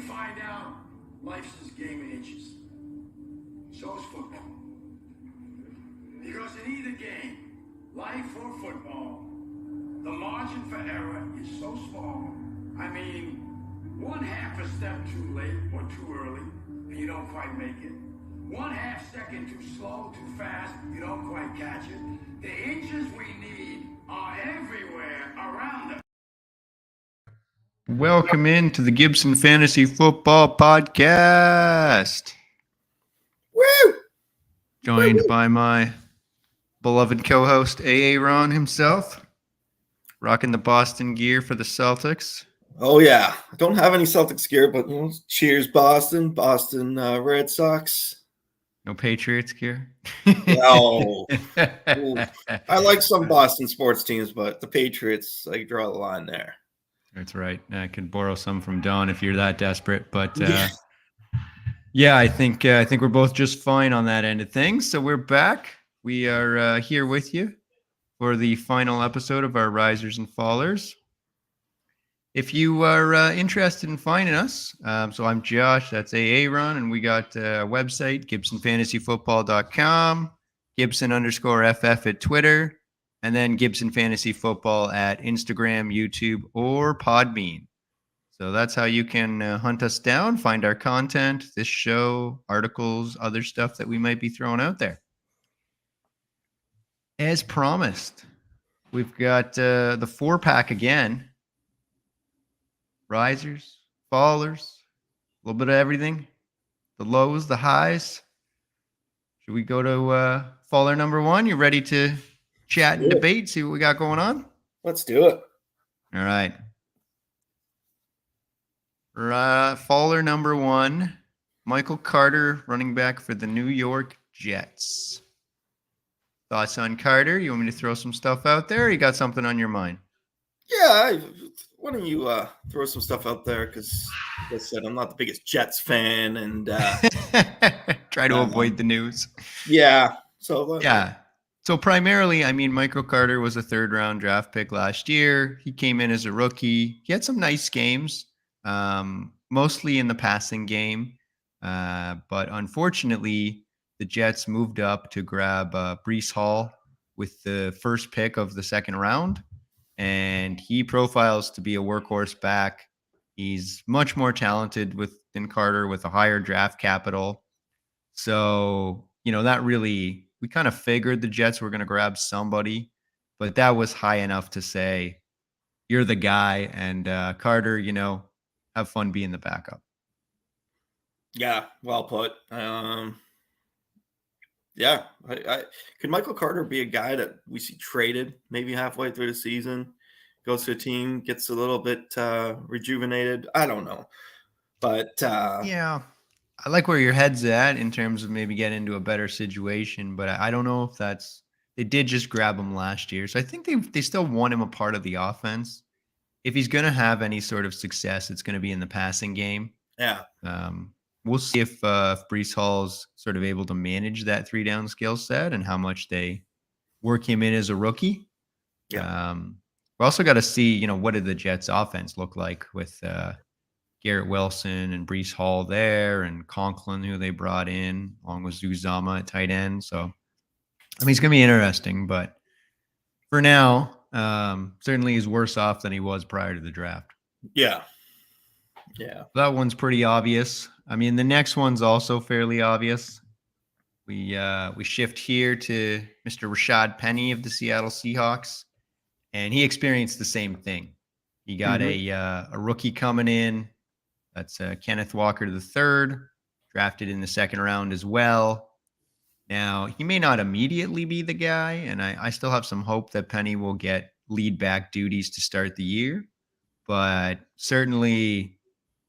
find out life's this game of inches. So is football. Because in either game, life or football, the margin for error is so small. I mean, one half a step too late or too early, and you don't quite make it. 1/2 second too slow, too fast, you don't quite catch it. The inches we need are everywhere around us. Welcome into the Gibson Fantasy Football Podcast. Woo! Joined by my beloved co-host AA Ron himself, rocking the Boston gear for the Celtics. Oh yeah, I don't have any Celtics gear, but cheers, Boston, Red Sox. No Patriots gear. No, I like some Boston sports teams, but the Patriots, I draw the line there. That's right. I could borrow some from Don if you're that desperate, but yeah, I think we're both just fine on that end of things. So we're back. We are here with you for the final episode of our Risers and Fallers. If you are interested in finding us, so I'm Josh, that's AA Ron, and we got a website, GibsonFantasyFootball.com, Gibson_FF at Twitter, and then Gibson Fantasy Football at Instagram, YouTube, or Podbean. So that's how you can hunt us down, find our content, this show, articles, other stuff that we might be throwing out there. As promised, we've got the 4-pack again. Risers, fallers, a little bit of everything. The lows, the highs. Should we go to faller number 1? You ready to chat and debate, see what we got going on? Let's do it. All right. Faller number 1, Michael Carter, running back for the New York Jets. Thoughts on Carter? You want me to throw some stuff out there, or you got something on your mind? Yeah, why don't you throw some stuff out there? Because, like I said, I'm not the biggest Jets fan, and try to avoid the news. Yeah. So yeah. So primarily, I mean, Michael Carter was a 3rd-round draft pick last year. He came in as a rookie. He had some nice games, mostly in the passing game. But unfortunately, the Jets moved up to grab Breece Hall with the first pick of the 2nd round. And he profiles to be a workhorse back. He's much more talented than Carter with a higher draft capital. So, that really, we kind of figured the Jets were going to grab somebody, but that was high enough to say, you're the guy. And Carter, have fun being the backup. Yeah, well put. Yeah, could Michael Carter be a guy that we see traded maybe halfway through the season, goes to a team, gets a little bit rejuvenated? I don't know. But yeah, I like where your head's at in terms of maybe getting into a better situation, but I don't know if they did just grab him last year. So I think they still want him a part of the offense. If he's going to have any sort of success, it's going to be in the passing game. Yeah. We'll see if Breece Hall's sort of able to manage that 3-down skill set and how much they work him in as a rookie. Yeah. We also got to see, what did the Jets offense look like with Garrett Wilson and Breece Hall there and Conklin, who they brought in, along with Uzama at tight end. So, I mean, it's going to be interesting, but for now, certainly he's worse off than he was prior to the draft. Yeah. Yeah. That one's pretty obvious. I mean, the next one's also fairly obvious. We shift here to Mr. Rashad Penny of the Seattle Seahawks, and he experienced the same thing. He got a rookie coming in. That's Kenneth Walker III, drafted in the 2nd round as well. Now, he may not immediately be the guy, and I still have some hope that Penny will get lead back duties to start the year, but certainly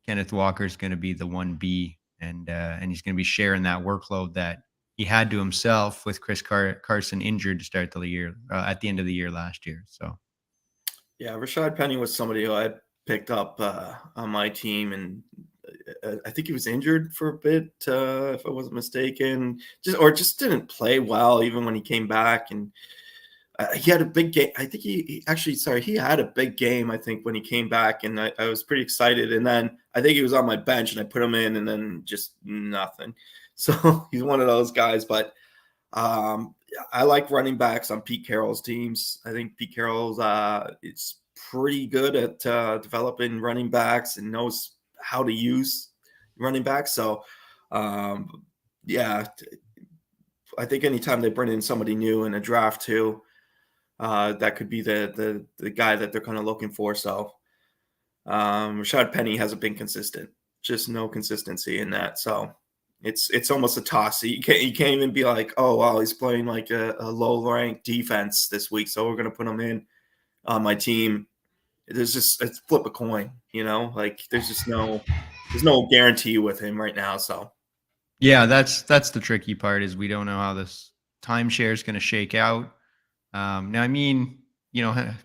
Kenneth Walker is going to be the 1B, and he's going to be sharing that workload that he had to himself with Chris Carson injured to start the year at the end of the year last year. So, yeah, Rashad Penny was somebody who I picked up on my team, and I think he was injured for a bit, if I wasn't mistaken, just didn't play well even when he came back. And He had a big game. I think he had a big game, I think, when he came back, and I was pretty excited. And then I think he was on my bench, and I put him in, and then just nothing. So he's one of those guys. But I like running backs on Pete Carroll's teams. I think Pete Carroll's is pretty good at developing running backs and knows how to use running backs. So, yeah, I think anytime they bring in somebody new in a draft too, that could be the guy that they're kind of looking for. So Rashad Penny hasn't been consistent, just no consistency in that. So it's almost a toss. You can't even be like, oh well, he's playing like a low ranked defense this week, so we're gonna put him in on my team. It's flip a coin, like there's no guarantee with him right now. So Yeah, that's the tricky part is we don't know how this timeshare is going to shake out. Now, I mean,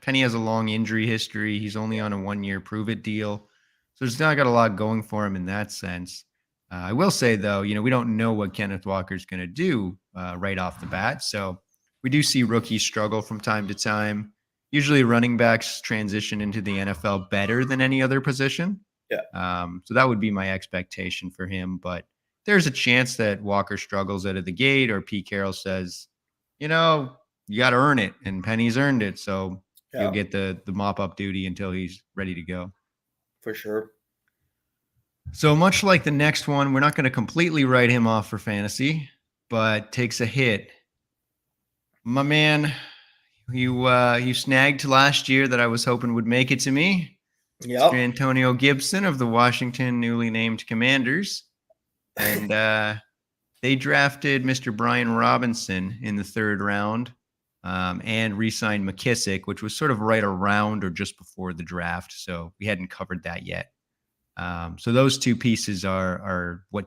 Penny has a long injury history. He's only on a 1-year prove it deal. So he's not got a lot going for him in that sense. I will say, though, we don't know what Kenneth Walker's going to do right off the bat. So we do see rookies struggle from time to time. Usually running backs transition into the NFL better than any other position. yeah, So that would be my expectation for him. But there's a chance that Walker struggles out of the gate, or Pete Carroll says, you got to earn it, and Penny's earned it. So yeah, he'll get the mop up duty until he's ready to go. for sure. So much like the next one, we're not going to completely write him off for fantasy, but takes a hit. My man, you snagged last year that I was hoping would make it to me. Yeah, Mr. Antonio Gibson of the Washington newly named Commanders. And they drafted Mr. Brian Robinson in the 3rd round and re-signed McKissick, which was sort of right around or just before the draft. So we hadn't covered that yet. So those two pieces are what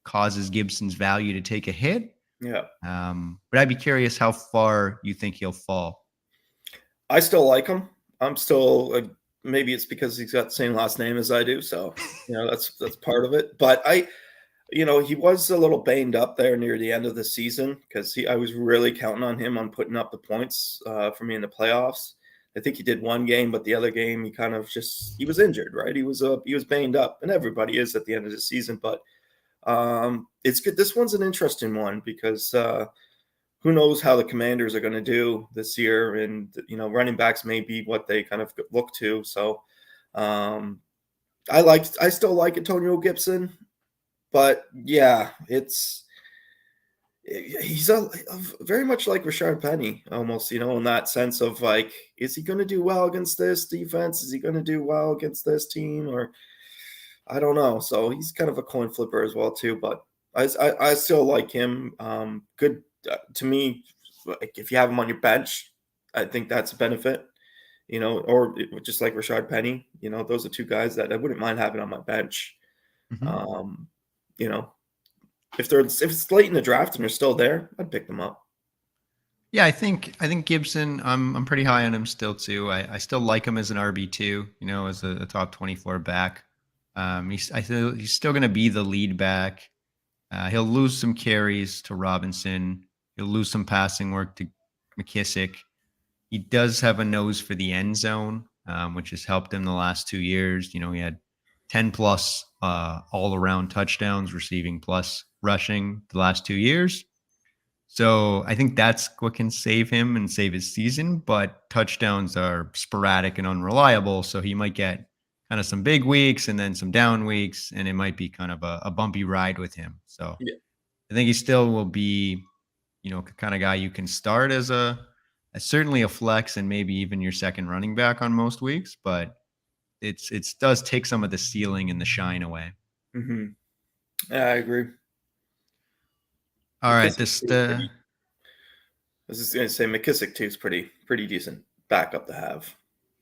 causes Gibson's value to take a hit. yeah. But I'd be curious how far you think he'll fall. I still like him. I'm still maybe it's because he's got the same last name as I do, so that's part of it. But he was a little banged up there near the end of the season because I was really counting on him on putting up the points for me in the playoffs. I think he did one game, but the other game he kind of he was injured, right? He was banged up, and everybody is at the end of the season. But it's good. This one's an interesting one because who knows how the Commanders are going to do this year, and running backs may be what they kind of look to. So I still like Antonio Gibson, but yeah, he's very much like Rashard Penny, almost, in that sense of like, is he going to do well against this defense? Is he going to do well against this team? Or I don't know. So he's kind of a coin flipper as well too. But I still like him. Good to me. Like if you have him on your bench, I think that's a benefit. Or just like Rashard Penny. Those are two guys that I wouldn't mind having on my bench. Mm-hmm. If it's late in the draft and they're still there, I'd pick them up. Yeah, I think Gibson, I'm pretty high on him still too. I still like him as an RB2, as a top 24 back. He's still going to be the lead back. He'll lose some carries to Robinson. He'll lose some passing work to McKissick. He does have a nose for the end zone, which has helped him the last 2 years. He had 10 plus all around touchdowns, receiving plus rushing the last 2 years. So I think that's what can save him and save his season. But touchdowns are sporadic and unreliable. So he might get kind of some big weeks and then some down weeks, and it might be kind of a bumpy ride with him. So yeah. I think he still will be, kind of guy you can start as certainly a flex and maybe even your second running back on most weeks, but it does take some of the ceiling and the shine away. Mm-hmm. Yeah, I agree. All right, I was just going to say McKissick too is pretty decent backup to have.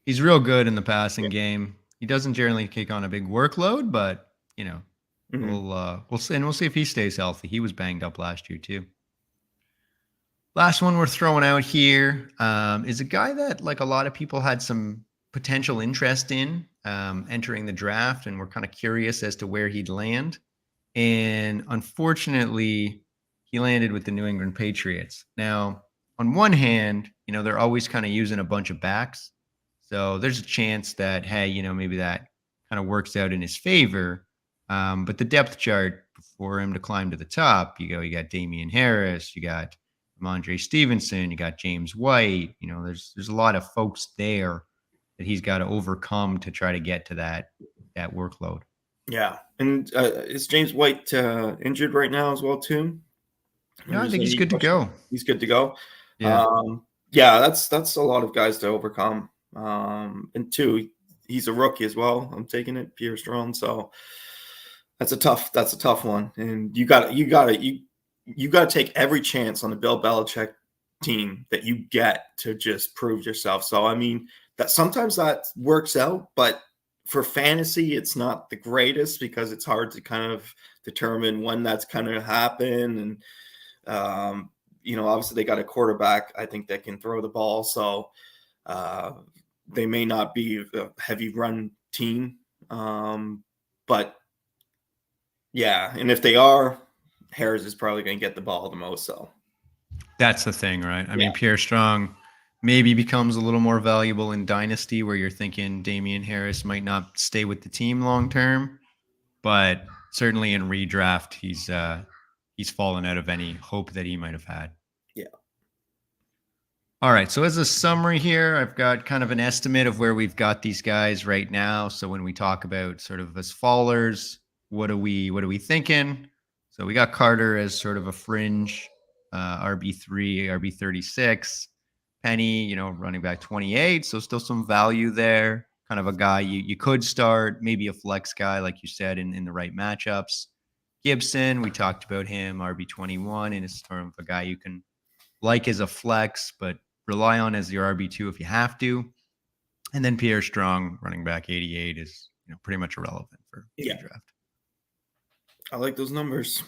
He's real good in the passing game. He doesn't generally take on a big workload, but mm-hmm. We'll see if he stays healthy. He was banged up last year too. Last one we're throwing out here is a guy that like a lot of people had some potential interest in entering the draft, and we're kind of curious as to where he'd land. And unfortunately, he landed with the New England Patriots. Now, on one hand, they're always kind of using a bunch of backs. So there's a chance that, hey, maybe that kind of works out in his favor. But the depth chart for him to climb to the top, you got Damian Harris, you got Ramondre Stevenson, you got James White. There's a lot of folks there that he's got to overcome to try to get to that workload. Yeah. And is James White injured right now as well, too? No, I think he's good to go. He's good to go. Yeah. Yeah, that's a lot of guys to overcome. And two, he's a rookie as well. I'm taking it, Pierre Strong. So that's a tough one. And you got to take every chance on the Bill Belichick team that you get to just prove yourself. So I mean, that sometimes that works out, but for fantasy, it's not the greatest because it's hard to kind of determine when that's kind of happen. And obviously they got a quarterback, I think, that can throw the ball. So they may not be a heavy run team. But yeah, and if they are, Harris is probably going to get the ball the most. So that's the thing, right? I mean, Pierre Strong maybe becomes a little more valuable in Dynasty where you're thinking Damian Harris might not stay with the team long term, but certainly in redraft, he's fallen out of any hope that he might have had. Yeah. All right. So as a summary here, I've got kind of an estimate of where we've got these guys right now. So when we talk about sort of as fallers, what are we thinking? So we got Carter as sort of a fringe RB3, RB36. Penny, running back 28. So still some value there. Kind of a guy you could start, maybe a flex guy, like you said, in the right matchups. Gibson, we talked about him, RB21, and it's sort of a guy you can like as a flex, but rely on as your RB2 if you have to. And then Pierre Strong, running back 88, is pretty much irrelevant for draft. I like those numbers.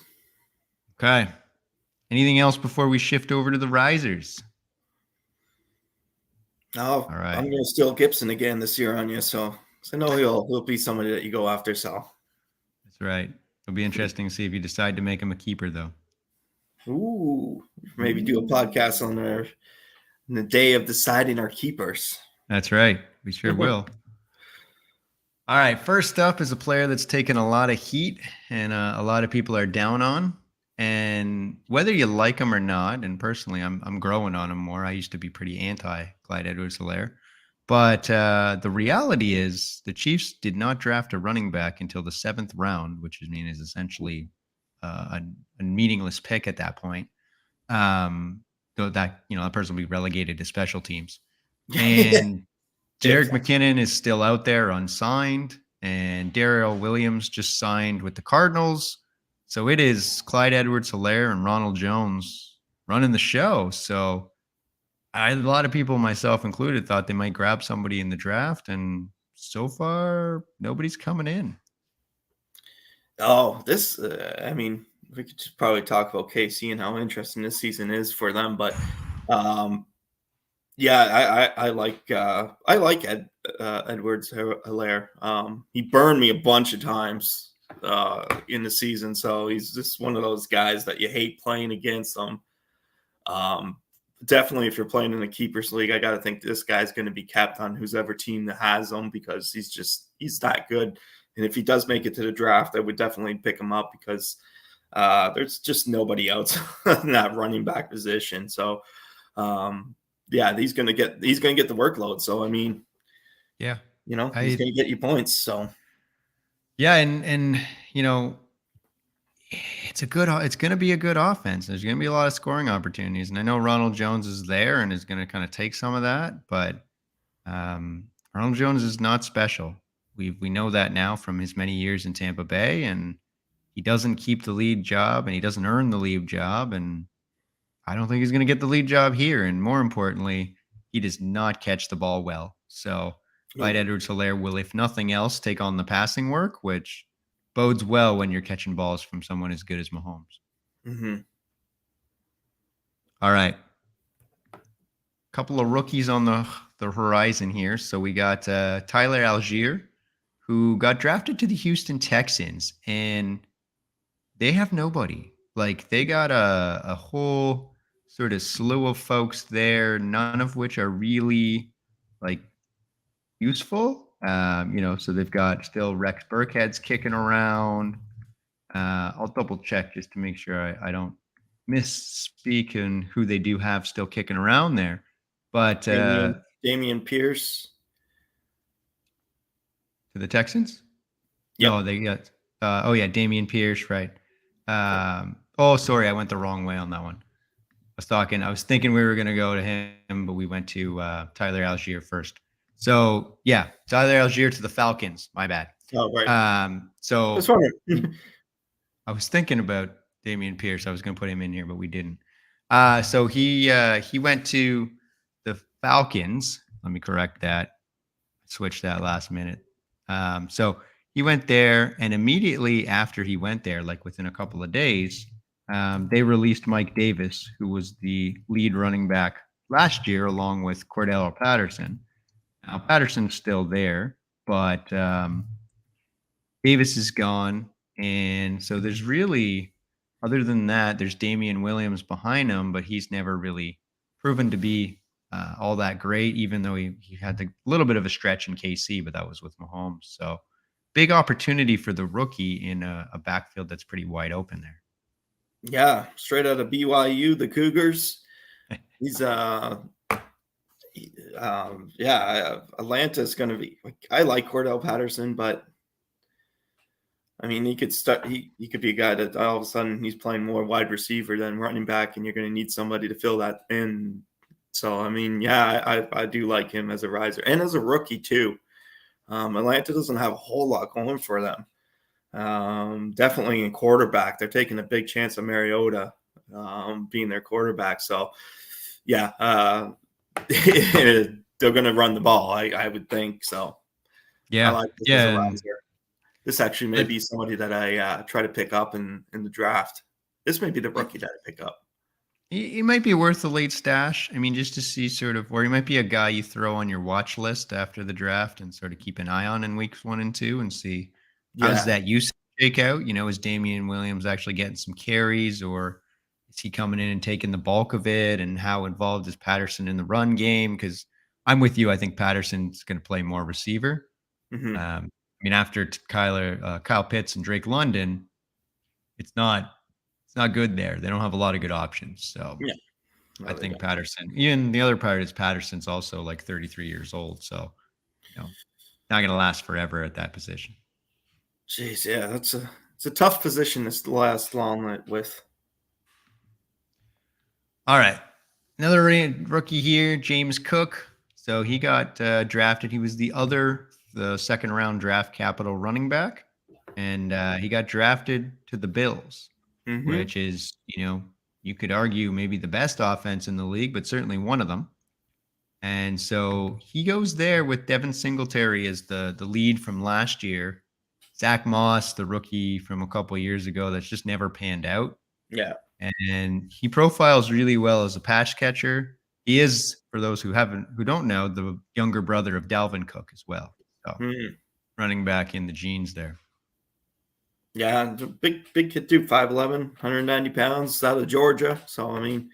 Okay. Anything else before we shift over to the risers? No, all right. I'm going to steal Gibson again this year on you, so I know he'll be somebody that you go after. So that's right. It'll be interesting to see if you decide to make him a keeper, though. Ooh, maybe do a podcast on the day of deciding our keepers. That's right. We sure will. All right. First up is a player that's taken a lot of heat and a lot of people are down on. And whether you like him or not, and personally, I'm growing on him more. I used to be pretty anti Clyde Edwards-Helaire. But the reality is the Chiefs did not draft a running back until the 7th round, which is essentially a meaningless pick at that point. Though that person will be relegated to special teams. And Jerick McKinnon is still out there unsigned, and Darrell Williams just signed with the Cardinals. So it is Clyde Edwards-Helaire and Ronald Jones running the show. So a lot of people, myself included, thought they might grab somebody in the draft, and so far nobody's coming in. Oh, this, we could just probably talk about KC and how interesting this season is for them. But yeah, I like Edwards-Helaire. He burned me a bunch of times in the season, so he's just one of those guys that you hate playing against him. Definitely, if you're playing in a keepers league, I got to think this guy's going to be capped on whoever team that has him because he's that good. And if he does make it to the draft, I would definitely pick him up because there's just nobody else in that running back position. So, yeah, he's going to get the workload. So, I mean, yeah, he's going to get you points. So, yeah, and it's going to be a good offense. There's going to be a lot of scoring opportunities, and I know Ronald Jones is there and is going to kind of take some of that, but Ronald Jones is not special. We know that now from his many years in Tampa Bay, and he doesn't keep the lead job and he doesn't earn the lead job. And I don't think he's going to get the lead job here. And more importantly, he does not catch the ball well. So Clyde Edwards-Helaire will, if nothing else, take on the passing work, which bodes well when you're catching balls from someone as good as Mahomes. Mm-hmm. All right. Couple of rookies on the horizon here. So we got Tyler Algier, who got drafted to the Houston Texans, and they have nobody. Like, they got a whole sort of slew of folks there, none of which are really like useful. So they've got still Rex Burkhead's kicking around. I'll double check just to make sure I don't misspeak and who they do have still kicking around there. But Damian Pierce to the Texans? Yep. No, they got Damian Pierce, right. Sorry, I went the wrong way on that one. I was thinking we were going to go to him, but we went to Tyler Algier first. So yeah, Tyler Algier to the Falcons. My bad. Oh, right. So That's funny. I was thinking about Damian Pierce. I was going to put him in here, but we didn't. So he went to the Falcons. Let me correct that. Switch that last minute. So he went there, and immediately after he went there, like within a couple of days, they released Mike Davis, who was the lead running back last year, along with Cordell Patterson. Now Patterson's still there, but Davis is gone, and so there's really, other than that, there's Damian Williams behind him, but he's never really proven to be all that great, even though he had a little bit of a stretch in KC, but that was with Mahomes. So big opportunity for the rookie in a backfield that's pretty wide open there. Yeah, straight out of BYU, the Cougars. He's Atlanta's going to be. I like Cordell Patterson, but I mean, he could start. He could be a guy that all of a sudden he's playing more wide receiver than running back, and you're going to need somebody to fill that in. So I mean, yeah, I do like him as a riser and as a rookie too. Atlanta doesn't have a whole lot going for them. Definitely in quarterback, they're taking a big chance of Mariota being their quarterback. So yeah, they're going to run the ball. I would think so. Yeah, I like this as a riser. This actually may be somebody that I try to pick up in the draft. This may be the rookie that I pick up. He might be worth a late stash. I mean, just to see sort of, or he might be a guy you throw on your watch list after the draft and sort of keep an eye on in weeks 1 and 2 and see how does that usage shake out. Is Damian Williams actually getting some carries, or is he coming in and taking the bulk of it? And how involved is Patterson in the run game? Because I'm with you. I think Patterson's going to play more receiver. Mm-hmm. I mean, after Kyle Pitts and Drake London, it's not good there. They don't have a lot of good options. So yeah, I think Patterson, even the other part is Patterson's also like 33 years old. So, not going to last forever at that position. Jeez, yeah, it's a tough position to last long with. All right. Another rookie here, James Cook. So he got drafted. He was the second round draft capital running back. And he got drafted to the Bills. Mm-hmm. Which is, you could argue maybe the best offense in the league, but certainly one of them. And so he goes there with Devin Singletary as the lead from last year. Zach Moss, the rookie from a couple of years ago, that's just never panned out. Yeah. And he profiles really well as a pass catcher. He is, for those who don't know, the younger brother of Dalvin Cook as well. So running back in the genes there. Yeah, big kid too, 5'11", 190 pounds, out of Georgia. So, I mean,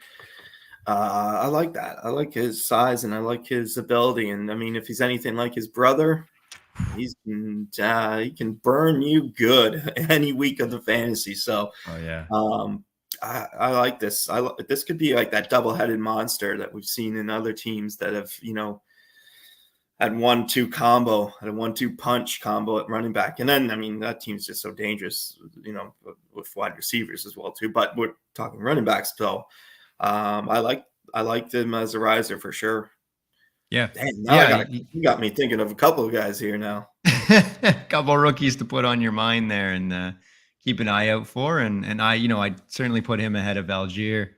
I like that. I like his size and I like his ability. And, I mean, if he's anything like his brother, he can burn you good any week of the fantasy. So, I like this. This could be like that double-headed monster that we've seen in other teams that have, had 1-2 combo, had a 1-2 punch combo at running back. And then, I mean, that team's just so dangerous, with wide receivers as well too, but we're talking running backs. So I like them as a riser for sure. Yeah. Damn, you got me thinking of a couple of guys here now. A couple of rookies to put on your mind there and keep an eye out for. And I certainly put him ahead of Algier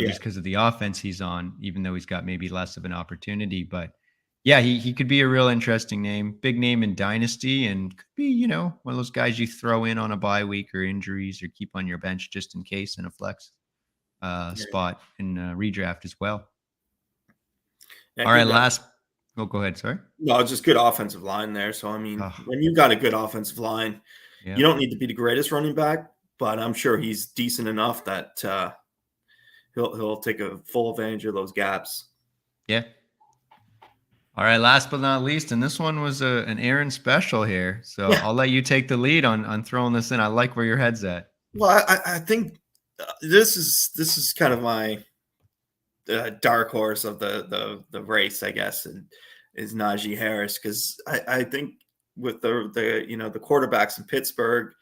just because of the offense he's on, even though he's got maybe less of an opportunity, but yeah, he could be a real interesting name, big name in Dynasty, and could be, one of those guys you throw in on a bye week or injuries or keep on your bench just in case in a flex spot in redraft as well. Yeah, all right, go ahead. Sorry. No, just good offensive line there. So, I mean, when you got a good offensive line, you don't need to be the greatest running back, but I'm sure he's decent enough that, he'll take a full advantage of those gaps. Yeah. All right. Last but not least, and this one was an Aaron special here, so Yeah. I'll let you take the lead on throwing this in. I like where your head's at. Well, I think this is kind of my dark horse of the race, I guess, and is Najee Harris, because I think with the the quarterbacks in Pittsburgh,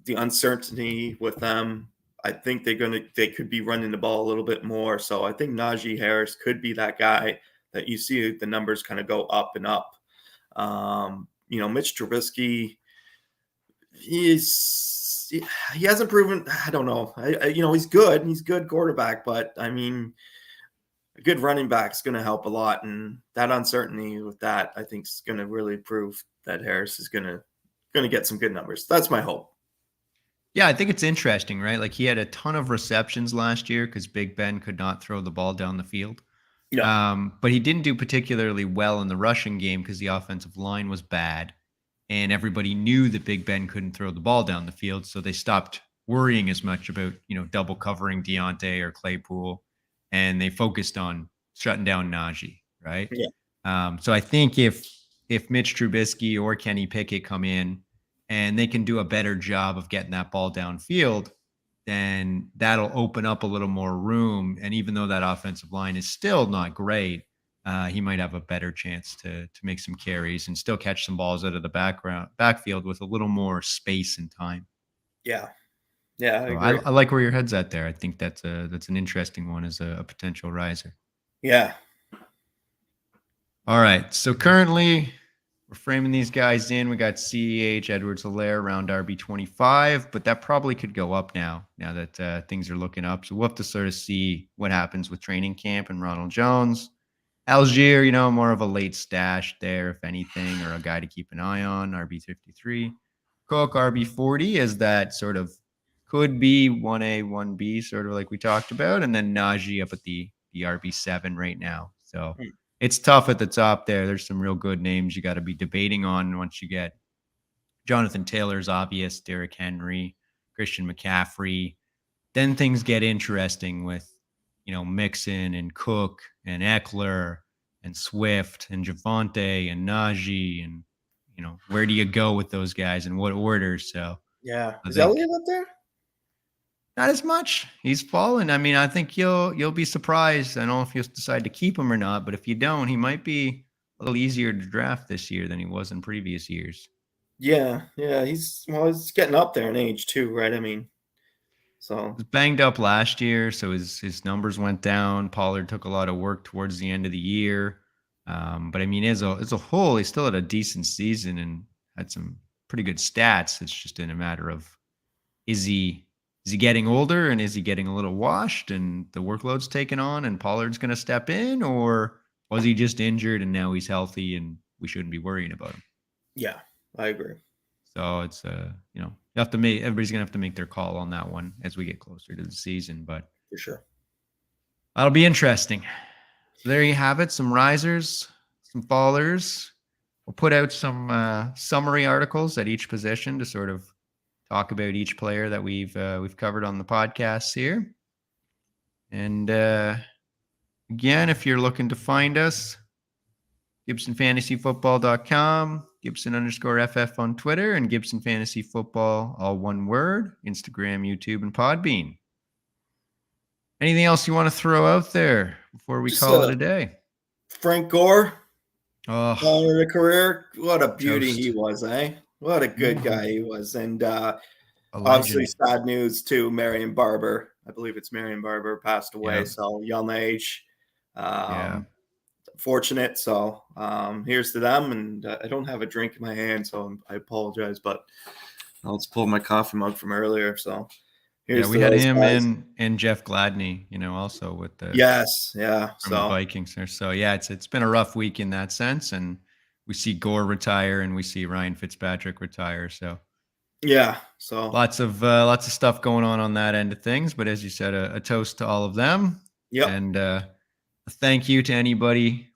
the uncertainty with them, I think they could be running the ball a little bit more. So I think Najee Harris could be that guy that you see the numbers kind of go up and up. Mitch Trubisky, he hasn't proven. I don't know. He's good. He's a good quarterback, but I mean, a good running back is going to help a lot, and that uncertainty with that, I think, is going to really prove that Harris is going to get some good numbers. That's my hope. Yeah, I think it's interesting, right? Like he had a ton of receptions last year because Big Ben could not throw the ball down the field. Yeah. But he didn't do particularly well in the rushing game because the offensive line was bad. And everybody knew that Big Ben couldn't throw the ball down the field. So they stopped worrying as much about, double covering Deontay or Claypool. And they focused on shutting down Najee, right? Yeah. So I think if Mitch Trubisky or Kenny Pickett come in and they can do a better job of getting that ball downfield, then that'll open up a little more room. And even though that offensive line is still not great, he might have a better chance to make some carries and still catch some balls out of the backfield with a little more space and time. Yeah. Yeah, So I agree. I like where your head's at there. I think that's an interesting one as a potential riser. Yeah. All right. So currently we're framing these guys in. We got CEH, Edwards-Helaire around RB25, but that probably could go up now that things are looking up. So we'll have to sort of see what happens with training camp and Ronald Jones. Algier, more of a late stash there, if anything, or a guy to keep an eye on, RB53. Cook, RB40, as that sort of could be 1A, 1B, sort of like we talked about. And then Najee up at the RB7 right now. So it's tough at the top there. There's some real good names you got to be debating on once you get Jonathan Taylor's obvious, Derrick Henry, Christian McCaffrey. Then things get interesting with, Mixon and Cook and Eckler and Swift and Javonte and Najee and, where do you go with those guys and what order? So yeah, I is think Elliott up there? not as much. He's fallen. I mean, I think you'll be surprised. I don't know if you'll decide to keep him or not, but if you don't, he might be a little easier to draft this year than he was in previous years. Yeah, he's getting up there in age too, right? I mean, so he was banged up last year, so his numbers went down. Pollard took a lot of work towards the end of the year, but I mean, as a whole, he still had a decent season and had some pretty good stats. It's just in a matter of is he getting older and is he getting a little washed and the workload's taken on and Pollard's going to step in, or was he just injured and now he's healthy and we shouldn't be worrying about him? Yeah, I agree. So it's you have to make everybody's gonna have to make their call on that one as we get closer to the season, but For sure. that'll be interesting. So there you have it, some risers, some fallers. We'll put out some summary articles at each position to sort of talk about each player that we've covered on the podcasts here. And again, if you're looking to find us, GibsonFantasyFootball.com, Gibson_FF on Twitter, and Gibson Fantasy Football, all one word, Instagram, YouTube, and Podbean. Anything else you want to throw out there before we call it a day? Frank Gore, oh, the career, what a beauty toast. he was, eh? What a good guy he was. And A obviously legend. sad news too, Marion Barber. I believe it's Marion Barber passed away. Yeah. So young age. Yeah. Fortunate. So here's to them. And I don't have a drink in my hand, so I apologize, but I'll just pull my coffee mug from earlier. So here's we to had those him guys. and Jeff Gladney, also with the from the Vikings there. So yeah, it's been a rough week in that sense, and we see Gore retire and we see Ryan Fitzpatrick retire. So so lots of stuff going on that end of things. But as you said, a toast to all of them. Yep. And a thank you to anybody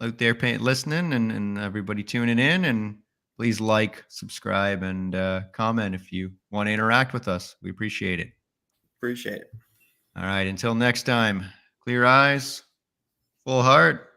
out there listening and everybody tuning in. And please like, subscribe, and comment if you want to interact with us. We appreciate it. Appreciate it. All right. Until next time, clear eyes, full heart.